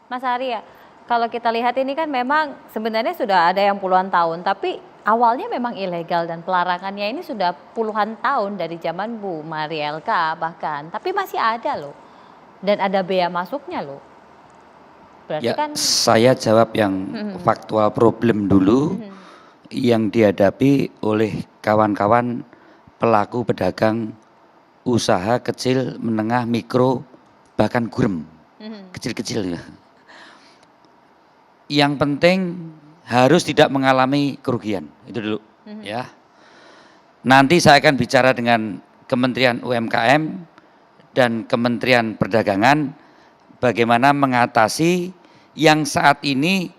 Mas Ari ya, kalau kita lihat ini kan memang sebenarnya sudah ada yang puluhan tahun, tapi awalnya memang ilegal dan pelarangannya ini sudah puluhan tahun dari zaman Bu Marielka bahkan, tapi masih ada loh, dan ada bea masuknya loh. Berarti Ya, kan, saya jawab yang faktual problem dulu yang dihadapi oleh kawan-kawan pelaku pedagang usaha kecil, menengah, mikro, bahkan gurem, kecil-kecil ya. Yang penting harus tidak mengalami kerugian, itu dulu ya. Nanti saya akan bicara dengan Kementerian UMKM dan Kementerian Perdagangan bagaimana mengatasi yang saat ini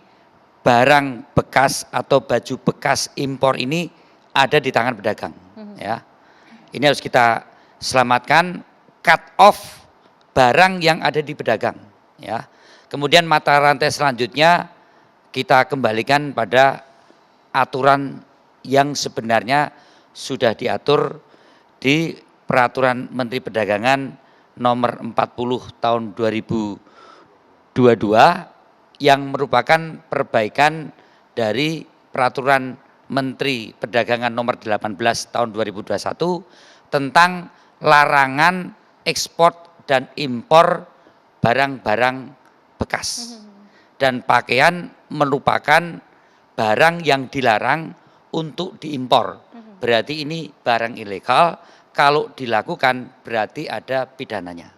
barang bekas atau baju bekas impor ini ada di tangan pedagang ya. Ini harus kita selamatkan, cut off barang yang ada di pedagang ya. Kemudian mata rantai selanjutnya kita kembalikan pada aturan yang sebenarnya sudah diatur di Peraturan Menteri Perdagangan nomor 40 tahun 2022 yang merupakan perbaikan dari Peraturan Menteri Perdagangan nomor 18 tahun 2021 tentang larangan ekspor dan impor barang-barang bekas. Dan pakaian merupakan barang yang dilarang untuk diimpor. Berarti ini barang ilegal, kalau dilakukan berarti ada pidananya.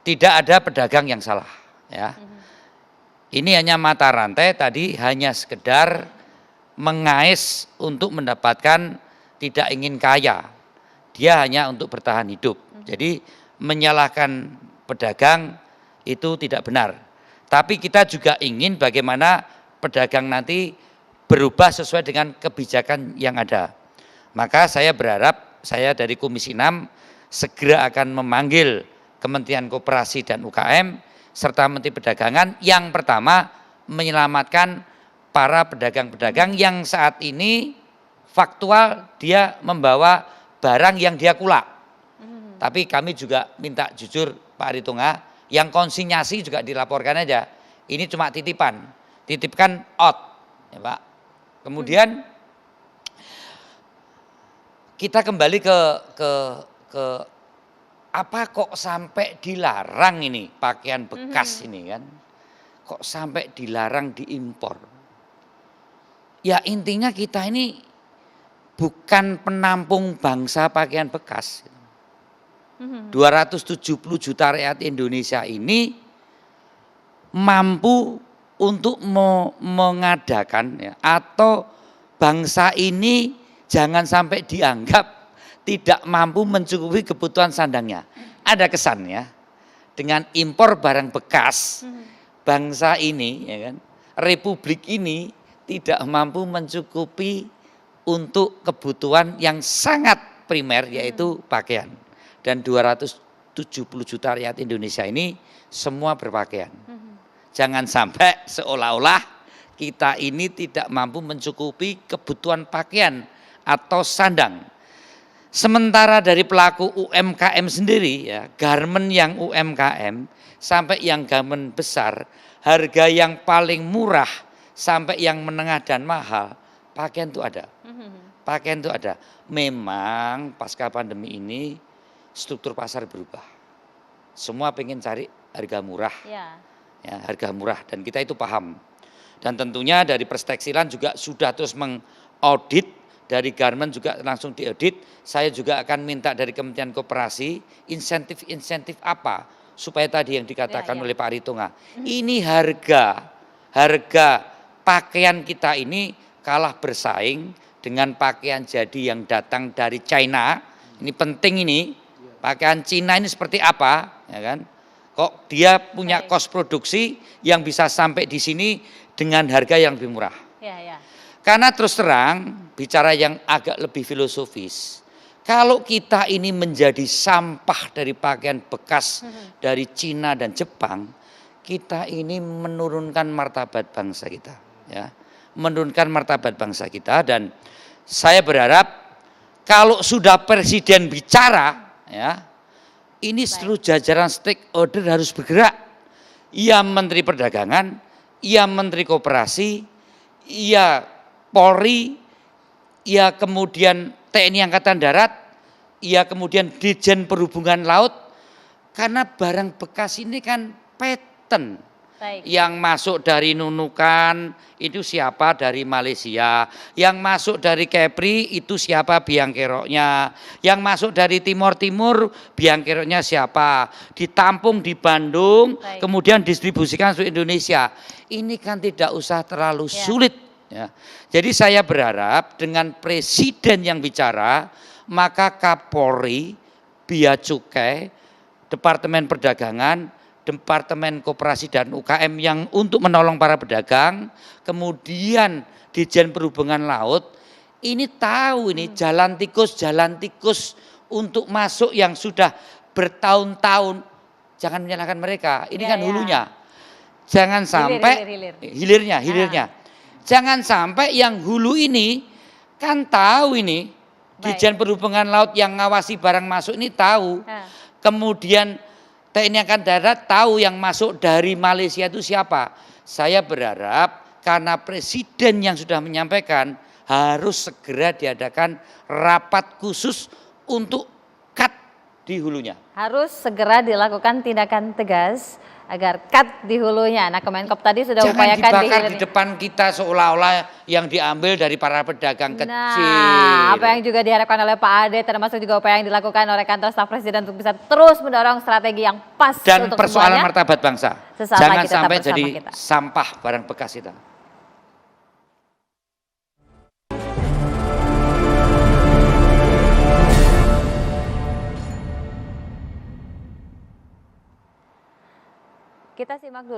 Tidak ada pedagang yang salah ya. Ini hanya mata rantai tadi, hanya sekedar mengais untuk mendapatkan, tidak ingin kaya. Dia hanya untuk bertahan hidup. Jadi menyalahkan pedagang itu tidak benar. Tapi kita juga ingin bagaimana pedagang nanti berubah sesuai dengan kebijakan yang ada. Maka saya berharap, saya dari Komisi 6 segera akan memanggil Kementerian Koperasi dan UKM serta Menteri Perdagangan yang pertama menyelamatkan para pedagang-pedagang yang saat ini faktual dia membawa barang yang dia kulak. Tapi kami juga minta jujur Pak Aritonga, yang konsinyasi juga dilaporkan aja. Ini cuma titipan, titipkan out, ya Pak. Kemudian kita kembali ke apa kok sampai dilarang ini pakaian bekas ini kan? Kok sampai dilarang diimpor? Ya intinya kita ini bukan penampung bangsa pakaian bekas. 270 juta rakyat Indonesia ini mampu untuk mengadakan ya, atau bangsa ini jangan sampai dianggap tidak mampu mencukupi kebutuhan sandangnya. Ada kesan ya, dengan impor barang bekas, bangsa ini ya kan, republik ini tidak mampu mencukupi untuk kebutuhan yang sangat primer yaitu pakaian. Dan 270 juta rakyat Indonesia ini semua berpakaian. Jangan sampai seolah-olah kita ini tidak mampu mencukupi kebutuhan pakaian atau sandang. Sementara dari pelaku UMKM sendiri ya, garmen yang UMKM sampai yang garmen besar, harga yang paling murah sampai yang menengah dan mahal, pakaian itu ada. Pakaian itu ada. Memang pasca pandemi ini struktur pasar berubah. Semua pengen cari harga murah. Ya, harga murah dan kita itu paham. Dan tentunya dari Perstekstilan juga sudah terus mengaudit, dari garmen juga langsung diaudit. Saya juga akan minta dari Kementerian Koperasi insentif-insentif apa supaya tadi yang dikatakan oleh Pak Aritonga. Ini harga pakaian kita ini kalah bersaing dengan pakaian jadi yang datang dari China. Ini penting ini. Pakaian Cina ini seperti apa, ya kan? Kok dia punya kos produksi yang bisa sampai di sini dengan harga yang lebih murah. Karena terus terang, bicara yang agak lebih filosofis, kalau kita ini menjadi sampah dari pakaian bekas dari Cina dan Jepang, kita ini menurunkan martabat bangsa kita, ya, menurunkan martabat bangsa kita. Dan saya berharap kalau sudah presiden bicara, ya, ini seluruh jajaran stakeholder harus bergerak. iya Menteri Perdagangan, iya Menteri Koperasi, iya Polri, iya kemudian TNI Angkatan Darat, iya kemudian Ditjen Perhubungan Laut, karena barang bekas ini kan paten. Baik. Yang masuk dari Nunukan itu siapa, dari Malaysia. Yang masuk dari Kepri itu siapa, biang keroknya. Yang masuk dari Timur Timur, biang keroknya siapa. Ditampung di Bandung, Baik. kemudian distribusikan ke Indonesia. Ini kan tidak usah terlalu sulit. Ya. Jadi saya berharap dengan Presiden yang bicara, maka Kapolri, Bea Cukai, Departemen Perdagangan, Departemen Koperasi dan UKM yang untuk menolong para pedagang, kemudian Ditjen Perhubungan Laut, ini tahu ini jalan tikus untuk masuk yang sudah bertahun-tahun. Jangan menyalahkan mereka, ini kan hulunya. Jangan sampai hilirnya. Jangan sampai yang hulu ini kan tahu ini, Ditjen Perhubungan Laut yang ngawasi barang masuk ini tahu. Kemudian TNI Angkatan Darat tahu yang masuk dari Malaysia itu siapa. Saya berharap karena Presiden yang sudah menyampaikan harus segera diadakan rapat khusus untuk cut di hulunya. Harus segera dilakukan tindakan tegas agar cut di hulunya. Nah, Kemenkop tadi sudah upayakan jangan dibakar di depan kita seolah-olah yang diambil dari para pedagang kecil. Nah, apa yang juga diharapkan oleh Pak Ade, termasuk juga upaya yang dilakukan oleh kantor staf presiden untuk bisa terus mendorong strategi yang pas dan untuk persoalan semuanya. martabat bangsa. Sesaat Jangan lagi tetap sampai bersama jadi kita. sampah barang bekas kita. Kita simak dulu